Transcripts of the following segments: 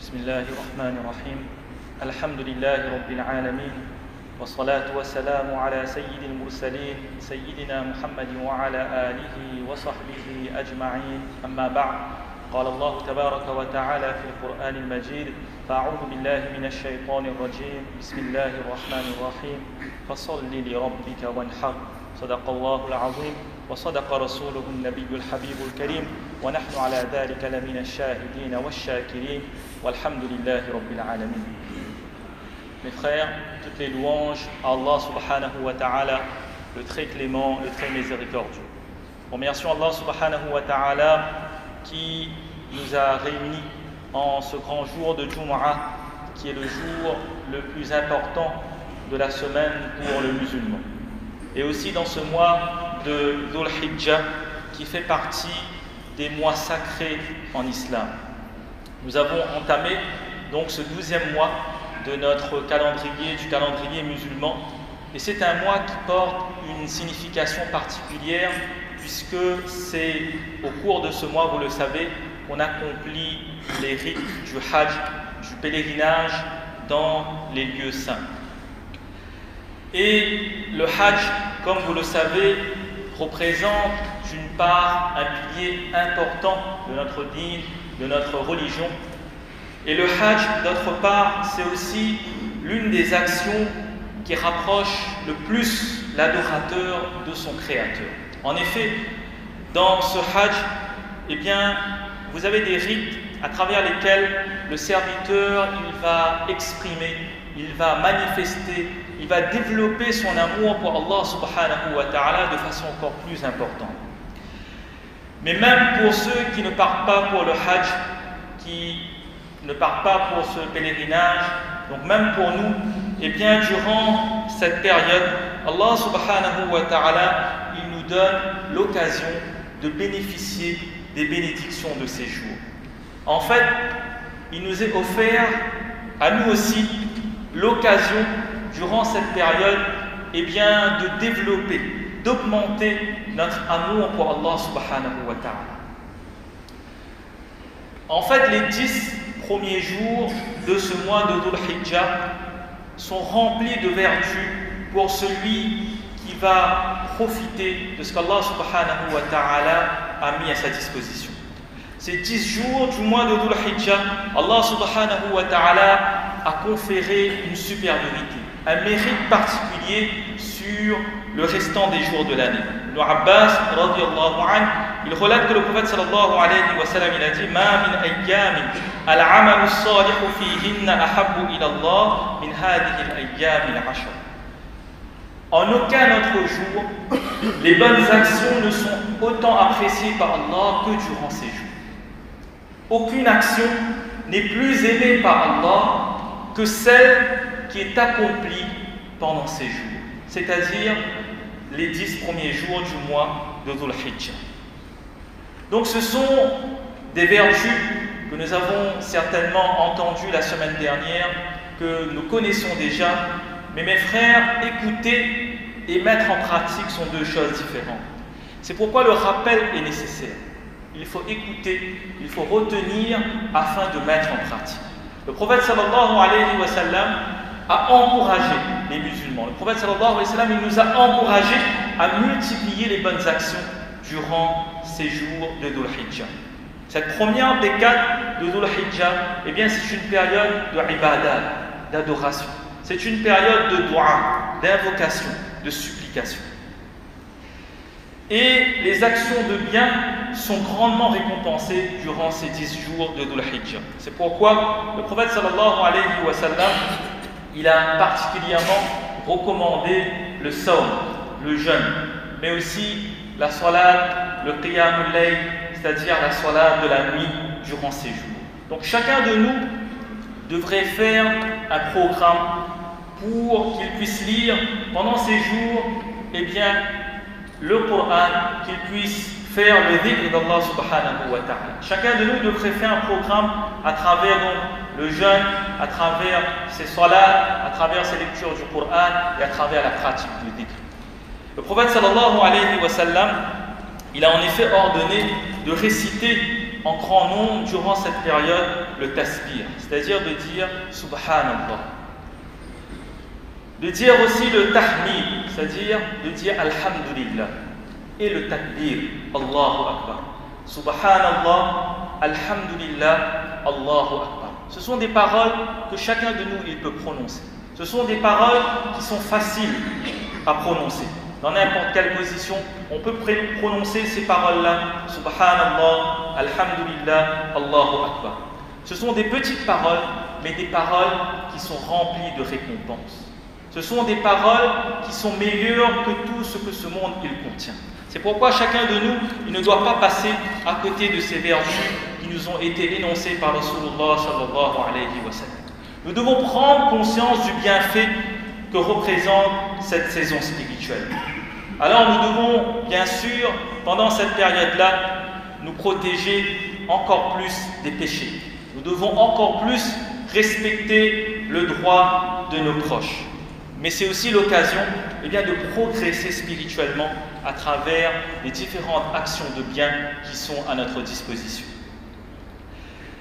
بسم الله الرحمن الرحيم الحمد لله رب العالمين والصلاة والسلام على سيد المرسلين سيدنا محمد وعلى آله وصحبه أجمعين أما بعد قال الله تبارك وتعالى في القرآن المجيد فأعوذ بالله من الشيطان الرجيم بسم الله الرحمن الرحيم فصل لربك وانحر صدق الله العظيم وصدق رسوله النبي الحبيب الكريم ونحن على ذلك لمن الشاهدين والشاكرين والحمد لله رب العالمين. Mes frères, toutes les louanges à Allah subhanahu wa ta'ala, le très clément, le très miséricordieux. Remercions Allah subhanahu wa ta'ala qui nous a réunis en ce grand jour de Jumu'ah, qui est le jour le plus important de la semaine pour le musulman. Et aussi dans ce mois de Dhul Hijjah, qui fait partie des mois sacrés en islam. Nous avons entamé donc ce 12e mois de notre calendrier, du calendrier musulman, et c'est un mois qui porte une signification particulière, puisque c'est au cours de ce mois, vous le savez, qu'on accomplit les rites du Hajj, du pèlerinage dans les lieux saints. Et le Hajj, comme vous le savez, représente d'une part un pilier important de notre dîn, de notre religion. Et le Hajj, d'autre part, c'est aussi l'une des actions qui rapproche le plus l'adorateur de son Créateur. En effet, dans ce Hajj, eh bien, vous avez des rites à travers lesquels le serviteur il va exprimer, il va manifester, il va développer son amour pour Allah subhanahu wa ta'ala de façon encore plus importante. Mais même pour ceux qui ne partent pas pour le Hajj, qui ne partent pas pour ce pèlerinage, donc même pour nous, eh bien durant cette période, Allah subhanahu wa ta'ala, il nous donne l'occasion de bénéficier des bénédictions de ces jours. En fait, il nous est offert à nous aussi l'occasion durant cette période eh bien, de développer, d'augmenter notre amour pour Allah subhanahu wa ta'ala. En fait, les 10 premiers jours de ce mois de Dhul Hijjah sont remplis de vertus pour celui qui va profiter de ce qu'Allah subhanahu wa ta'ala a mis à sa disposition. Ces 10 jours du mois de Dhul Hijjah, Allah subhanahu wa ta'ala a conféré une supériorité, un mérite particulier sur le restant des jours de l'année. Ibn Abbas, radiyallahu anhu, il relate que le prophète sallallahu alayhi wa sallam, il a dit « Ma min ayyamin al-amalu salihu fihinna ahabbu ila Allah min hadihi al-ayyam al-ashr » En aucun autre jour, les bonnes actions ne sont autant appréciées par Allah que durant ces jours. Aucune action n'est plus aimée par Allah que celle qui est accomplie pendant ces jours, c'est-à-dire les 10 premiers jours du mois de Dhul Hijjah. Donc ce sont des vertus que nous avons certainement entendues la semaine dernière, que nous connaissons déjà, mais mes frères, écouter et mettre en pratique sont deux choses différentes. C'est pourquoi le rappel est nécessaire. Il faut écouter, il faut retenir afin de mettre en pratique. Le prophète sallallahu alayhi wa sallam a encouragé les musulmans. Le prophète sallallahu alayhi wa sallam, il nous a encouragés à multiplier les bonnes actions durant ces jours de Dhul Hijjah. Cette première décade de Dhul Hijjah, eh bien, c'est une période de ibadah, d'adoration. C'est une période de dua, d'invocation, de supplication. Et les actions de bien sont grandement récompensées durant ces 10 jours de Dhul Hijjah. C'est pourquoi le prophète sallallahu alayhi wa sallam, il a particulièrement recommandé le sawm, le jeûne, mais aussi la salat, le qiyamul layl, c'est-à-dire la salat de la nuit durant ces jours. Donc chacun de nous devrait faire un programme pour qu'il puisse lire pendant ces jours, eh bien, le Coran, qu'il puisse faire le dhikr d'Allah subhanahu wa ta'ala. Chacun de nous devrait faire un programme à travers donc, le jeûne, à travers ses salats, à travers ses lectures du Coran et à travers la pratique du dhikr. Le prophète sallallahu alayhi wa sallam, il a en effet ordonné de réciter en grand nombre durant cette période le tasbih, c'est-à-dire de dire Subhanallah. De dire aussi le tahmid, c'est-à-dire de dire Alhamdulillah. Et le takbir, Allahu Akbar. Subhanallah, Alhamdulillah, Allahu Akbar. Ce sont des paroles que chacun de nous il peut prononcer. Ce sont des paroles qui sont faciles à prononcer. Dans n'importe quelle position, on peut prononcer ces paroles-là. Subhanallah, Alhamdulillah, Allahu Akbar. Ce sont des petites paroles, mais des paroles qui sont remplies de récompenses. Ce sont des paroles qui sont meilleures que tout ce que ce monde il contient. C'est pourquoi chacun de nous, il ne doit pas passer à côté de ces vertus qui nous ont été énoncées par Rasulullah sallallahu alayhi wa sallam. Nous devons prendre conscience du bienfait que représente cette saison spirituelle. Alors nous devons, bien sûr, pendant cette période-là, nous protéger encore plus des péchés. Nous devons encore plus respecter le droit de nos proches. Mais c'est aussi l'occasion de progresser spirituellement à travers les différentes actions de bien qui sont à notre disposition.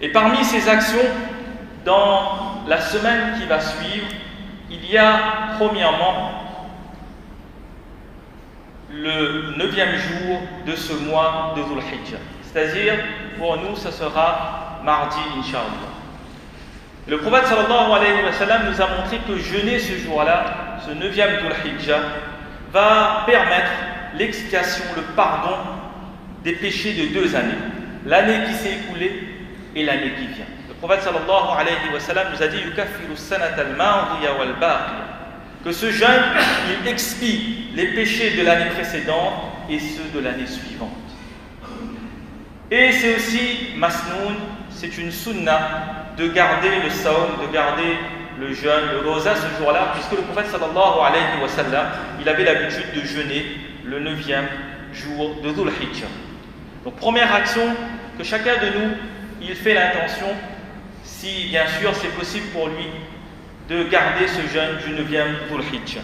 Et parmi ces actions, dans la semaine qui va suivre, il y a premièrement le 9e jour de ce mois de Dhul Hijjah. C'est-à-dire, pour nous, ça sera mardi, Inch'Allah. Le prophète sallallahu alayhi wa sallam nous a montré que jeûner ce jour-là, ce 9e Dhul Hijjah, va permettre l'expiation, le pardon des péchés de 2 années. L'année qui s'est écoulée et l'année qui vient. Le prophète sallallahu alayhi wa sallam nous a dit yukaffiru sanata al-madiya wal baqiya, que ce jeûne, il expie les péchés de l'année précédente et ceux de l'année suivante. Et c'est aussi masnoun, c'est une sunna de garder le saum, de garder le jeûne, le rosa ce jour-là, puisque le prophète sallallahu alayhi wa sallam, il avait l'habitude de jeûner le 9e jour de Dhul Hijjah. Donc première action, que chacun de nous, il fait l'intention, si bien sûr c'est possible pour lui, de garder ce jeûne du 9e Dhul Hijjah.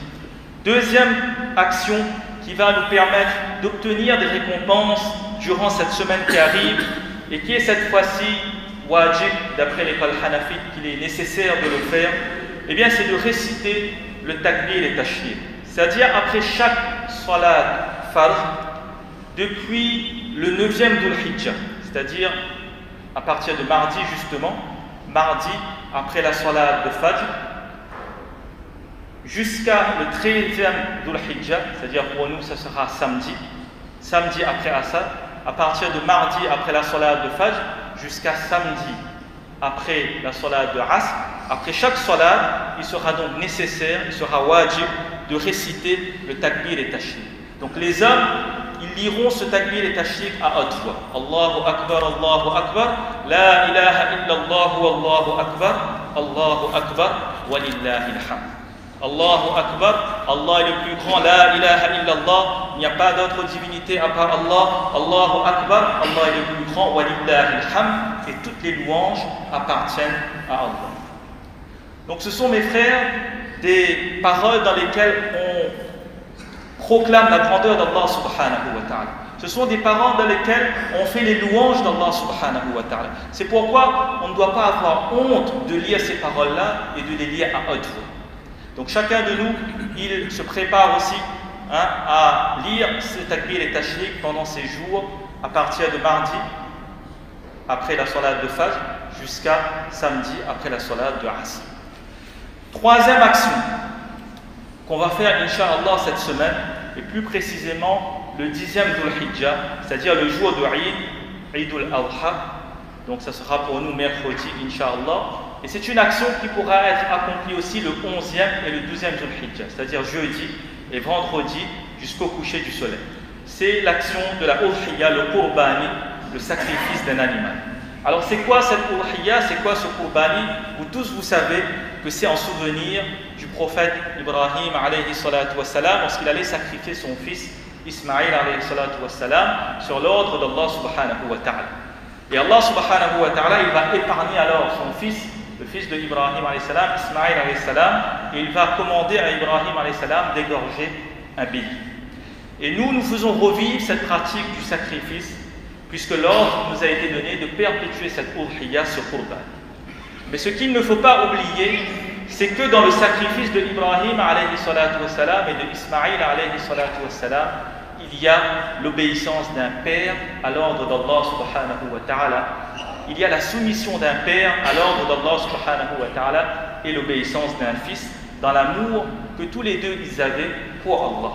Deuxième action qui va nous permettre d'obtenir des récompenses durant cette semaine qui arrive et qui est cette fois-ci wajib, d'après l'école hanafite, qu'il est nécessaire de le faire, eh bien c'est de réciter le takbir et tashhir. C'est-à-dire après chaque salat fard, depuis le 9e Dhul Hijjah, c'est-à-dire à partir de mardi justement, mardi après la salat de Fajr, jusqu'à le 13e Dhul Hijjah, c'est-à-dire pour nous ça sera samedi, samedi après Asr, à partir de mardi après la salat de Fajr, jusqu'à samedi après la salat de Asr. Après chaque salat, il sera donc nécessaire, il sera wajib de réciter le takbir et tashhir. Donc les hommes, ils liront ce takbir et tashhir à haute voix. Allahu Akbar, la ilaha illallah, Allahu Akbar, walillahi alhamd. Allahu Akbar, Allah est le plus grand, la ilaha illallah, il n'y a pas d'autre divinité à part Allah. Allahu Akbar, Allah est le plus grand, walillahi alhamd, et toutes les louanges appartiennent à Allah. Donc ce sont, mes frères, des paroles dans lesquelles on proclame la grandeur d'Allah subhanahu wa ta'ala. Ce sont des paroles dans lesquelles on fait les louanges d'Allah subhanahu wa ta'ala. C'est pourquoi on ne doit pas avoir honte de lire ces paroles-là et de les lire à haute voix. Donc chacun de nous, il se prépare aussi à lire ce takbir et tashhir pendant ces jours, à partir de mardi, après la salat de Fajr, jusqu'à samedi, après la salat de Asr. Troisième action qu'on va faire, Inch'Allah, cette semaine, et plus précisément le 10e Dhul Hijjah, c'est-à-dire le jour de Eid al-Adha. Donc ça sera pour nous mercredi, Inch'Allah. Et c'est une action qui pourra être accomplie aussi le 11e et le 12e Dhul Hijjah, c'est-à-dire jeudi et vendredi jusqu'au coucher du soleil. C'est l'action de la udhiyya, le qurbani, le sacrifice d'un animal. Alors c'est quoi cette udhiyya, c'est quoi ce qurbani? Vous tous vous savez que c'est en souvenir du prophète Ibrahim alayhi salatu wassalam lorsqu'il allait sacrifier son fils Ismaïl alayhi salatu wassalam sur l'ordre d'Allah subhanahu wa ta'ala. Et Allah subhanahu wa ta'ala, il va épargner alors son fils, le fils de Ibrahim alayhi salam, Ismaïl alayhi salam, et il va commander à Ibrahim alayhi salam d'égorger un bélier. Et nous faisons revivre cette pratique du sacrifice puisque l'ordre nous a été donné de perpétuer cette udhiyya, ce qurban. Mais ce qu'il ne faut pas oublier, c'est que dans le sacrifice de Ibrahim alayhi salatu wassalam et de Ismaïl alayhi salatu wassalam, il y a l'obéissance d'un père à l'ordre d'Allah subhanahu wa ta'ala. Il y a la soumission d'un père à l'ordre d'Allah subhanahu wa ta'ala et l'obéissance d'un fils dans l'amour que tous les deux ils avaient pour Allah.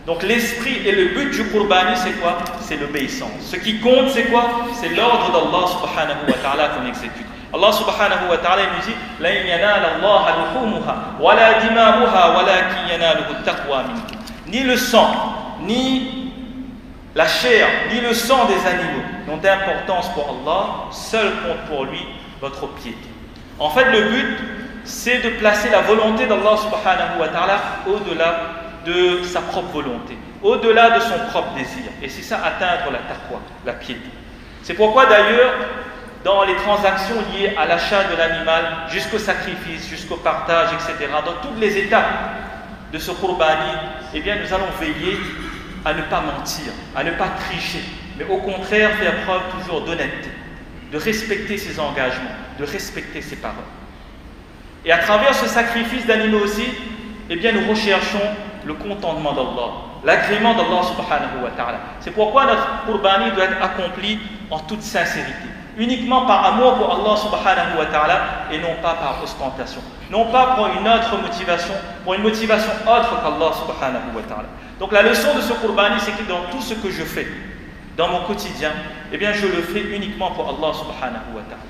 Donc l'esprit et le but du qurbani, c'est quoi? C'est l'obéissance. Ce qui compte, c'est quoi? C'est l'ordre d'Allah subhanahu wa ta'ala qu'on exécute. Allah subhanahu wa ta'ala nous dit « La yanala Allah luhumuha wa la dima'uha walakin yanaluhu at-taqwa minkum » Ni le sang, ni la chair, ni le sang des animaux n'ont d'importance pour Allah, seul compte pour lui votre piété. En fait, le but, c'est de placer la volonté d'Allah subhanahu wa ta'ala au-delà de sa propre volonté, au-delà de son propre désir. Et c'est ça, atteindre la taqwa, la piété. C'est pourquoi d'ailleurs, dans les transactions liées à l'achat de l'animal, jusqu'au sacrifice, jusqu'au partage, etc., dans toutes les étapes de ce qurbani, eh bien, nous allons veiller à ne pas mentir, à ne pas tricher, mais au contraire faire preuve toujours d'honnêteté, de respecter ses engagements, de respecter ses paroles. Et à travers ce sacrifice d'animaux aussi, eh bien, nous recherchons le contentement d'Allah, l'agrément d'Allah subhanahu wa ta'ala. C'est pourquoi notre qurbani doit être accompli en toute sincérité, uniquement par amour pour Allah subhanahu wa ta'ala et non pas par ostentation, non pas pour une autre motivation, pour une motivation autre qu'Allah subhanahu wa ta'ala. Donc la leçon de ce qurbani, c'est que dans tout ce que je fais, dans mon quotidien, eh bien je le fais uniquement pour Allah subhanahu wa ta'ala.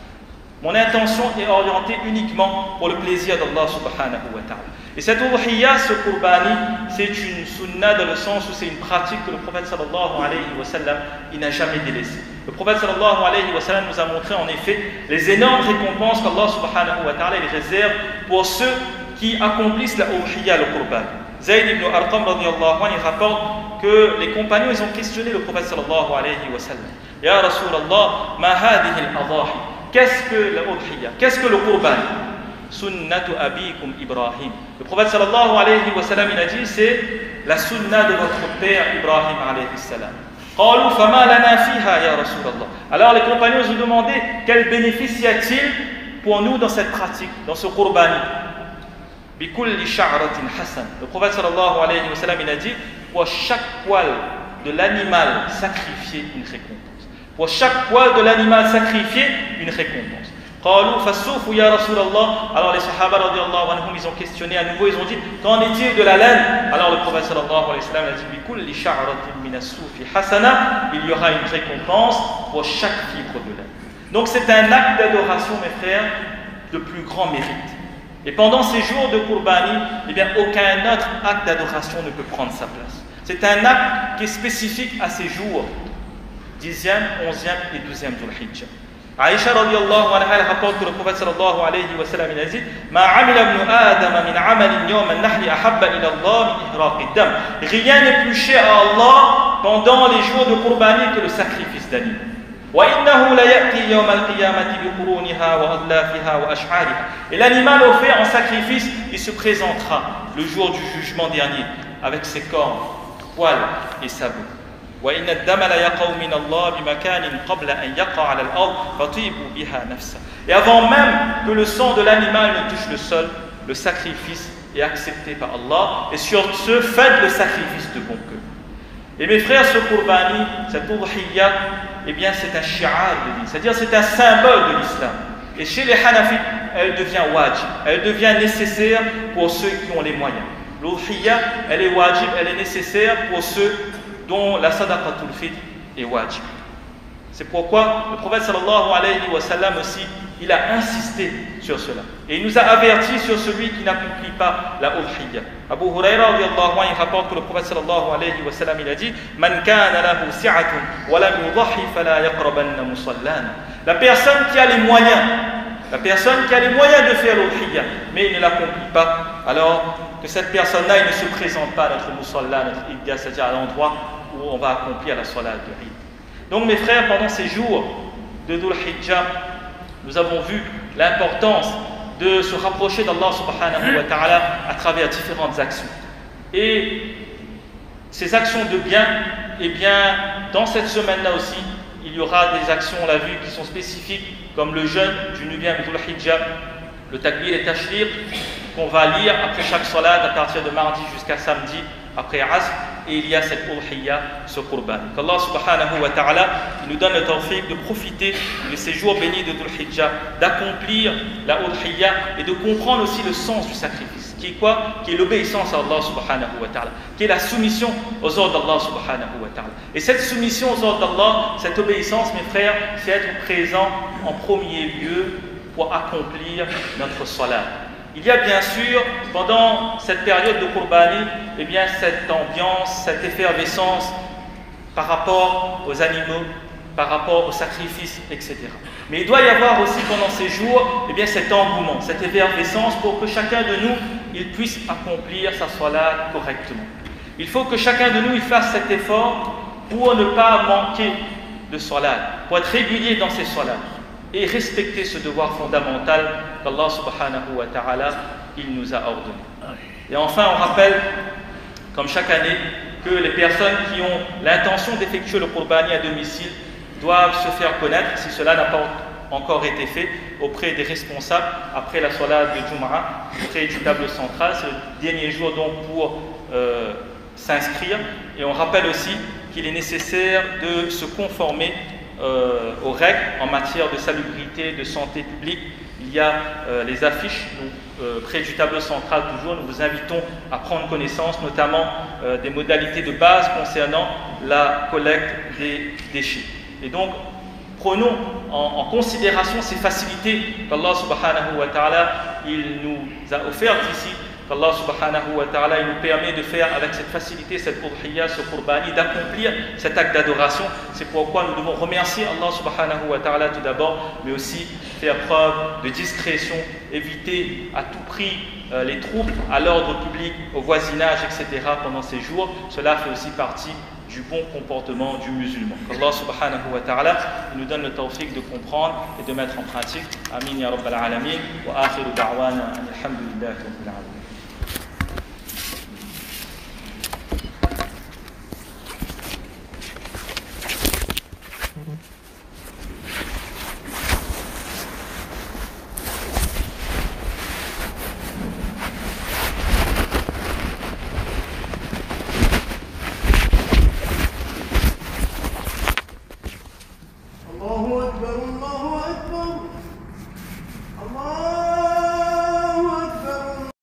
Mon intention est orientée uniquement pour le plaisir d'Allah subhanahu wa ta'ala. Et cette udhiyya, ce qurbani, c'est une sunna dans le sens où c'est une pratique que le prophète sallallahu alayhi wa sallam, il n'a jamais délaissée. Le prophète sallallahu alayhi wa sallam nous a montré en effet les énormes récompenses qu'Allah subhanahu wa ta'ala les réserve pour ceux qui accomplissent la udhiyya, le qurbani. Zayd ibn Arqam radiyallahu anhu, il rapporte que les compagnons, ils ont questionné le prophète sallallahu alayhi wa sallam. Ya Rasulallah, ma hadhihi al-adahi? Qu'est-ce que la udhiyya? Qu'est-ce que le qurbani? Sunnatu abikum Ibrahim. Le prophète sallallahu alayhi wa sallam, il a dit, c'est la sunna de votre père Ibrahim alayhi salam. Qalu fama lana fiha ya Rasulallah. Alors les compagnons ont demandé quel bénéfice y a-t-il pour nous dans cette pratique, dans ce qurbani? Bi kulli sha'ratin hasan. Le prophète sallallahu alayhi wa sallam, il a dit, pour chaque poil de l'animal sacrifié, une récompense. Pour chaque poil de l'animal sacrifié, une récompense. Qalu fassufu ya Rasulallah. Alors les sahaba radiyallahu anhum, ils ont questionné à nouveau, ils ont dit, qu'en est-il de la laine? Alors le prophète sallallahu alayhi wa sallam a dit, bi kulli sha'ratin min as-sufi hasana, il y aura une récompense pour chaque fibre de laine. Donc c'est un acte d'adoration, mes frères, de plus grand mérite. Et pendant ces jours de qurbani, eh bien aucun autre acte d'adoration ne peut prendre sa place. C'est un acte qui est spécifique à ces jours, 10e, 11e et 12e Dhul Hijjah. Aïcha radiyallahu anha, elle rapporte que le prophète sallallahu alayhi wa sallam, il a dit, ma amila ibn Adam min amalin yawm an-nahri ahabba ila Allah min ihraqi ad-dam. Rien n'est plus cher à Allah pendant les jours de qurbani que le sacrifice d'animaux. Wa innahu la ya'ti yawm al-qiyamati bi quruniha wa adlafiha wa ash'ariha. Et l'animal offert en sacrifice, il se présentera le jour du jugement dernier avec ses cornes, poils et sabots. وإن الدم لا يقع من الله بمكان قبل أن يقع على الأرض فطيب بها نفسه. Et avant même que le sang de l'animal ne touche le sol, le sacrifice est accepté par Allah. Et sur ce, faites le sacrifice de bon cœur. Et mes frères, ce qurbani, cette udhiyya, eh bien c'est un shi'ar de l'islam, c'est-à-dire c'est un symbole de l'islam. Et chez les Hanafites, elle devient wajib, elle devient nécessaire pour ceux qui ont les moyens. L'udhiyya, elle est wajib, elle est nécessaire pour ceux dont la sadaqatul fitr est wajib. C'est pourquoi le prophète sallallahu alayhi wa sallam aussi, il a insisté sur cela. Et il nous a avertis sur celui qui n'accomplit pas la udhiyya. Abu Huraira radiyallahu anhu, il rapporte que le prophète sallallahu alayhi wa sallam, il a dit, man kana lahu si'atun wa lam yudhi fala yaqrabanna musallana. La personne qui a les moyens, la personne qui a les moyens de faire l'udhiyya, mais il ne l'accomplit pas, alors que cette personne-là, il ne se présente pas à notre musalla, notre idda, c'est-à-dire à l'endroit où on va accomplir la salat de Eid. Donc mes frères, pendant ces jours de Dhul Hijjah, nous avons vu l'importance de se rapprocher d'Allah subhanahu wa ta'ala à travers différentes actions. Et ces actions de bien, eh bien, dans cette semaine-là aussi, il il y aura des actions, on l'a vu, qui sont spécifiques, comme le jeûne du 9e Dhul Hijjah, le takbir et tashriq, qu'on va lire après chaque salat à partir de mardi jusqu'à samedi, après Asr, et il y a cette udhiyya, ce qurban. Qu'Allah subhanahu wa ta'ala nous donne le tawfiq de profiter de ces jours bénis de Dhul Hijjah, d'accomplir la udhiyya et de comprendre aussi le sens du sacrifice. Qui est quoi? Qui est l'obéissance à Allah subhanahu wa ta'ala, qui est la soumission aux ordres d'Allah subhanahu wa ta'ala. Et cette soumission aux ordres d'Allah, cette obéissance, mes frères, c'est être présent en premier lieu pour accomplir notre salat. Il y a bien sûr, pendant cette période de Qurbani, eh bien, cette ambiance, cette effervescence par rapport aux animaux, par rapport aux sacrifices, etc. Mais il doit y avoir aussi pendant ces jours, eh bien, cet engouement, cette effervescence pour que chacun de nous il puisse accomplir sa salat correctement. Il faut que chacun de nous il fasse cet effort pour ne pas manquer de salat, pour être régulier dans ses salats et respecter ce devoir fondamental qu'Allah subhanahu wa ta'ala il nous a ordonné. Et enfin, on rappelle, comme chaque année, que les personnes qui ont l'intention d'effectuer le Qurbani à domicile doivent se faire connaître, si cela n'a pas encore été fait, auprès des responsables, après la salat de Jumu'ah, auprès du tableau central. C'est le dernier jour donc pour s'inscrire. Et on rappelle aussi qu'il est nécessaire de se conformer aux règles en matière de salubrité, de santé publique. Il y a les affiches près du tableau central toujours. Nous vous invitons à prendre connaissance notamment des modalités de base concernant la collecte des déchets. Et donc, prenons en considération ces facilités qu'Allah subhanahu wa ta'ala il nous a offertes ici, qu'Allah subhanahu wa ta'ala il nous permet de faire avec cette facilité, cette udhiyya, ce qurbani, d'accomplir cet acte d'adoration. C'est pourquoi nous devons remercier Allah subhanahu wa ta'ala tout d'abord, mais aussi faire preuve de discrétion, éviter à tout prix les troubles à l'ordre public, au voisinage, etc. pendant ces jours. Cela fait aussi partie du bon comportement du musulman. Qu'Allah subhanahu wa ta'ala nous donne le tawfiq de comprendre et de mettre en pratique. Amin ya rabbal alamin. Wa akhiru da'wana alhamdulillahi rabbil alamin.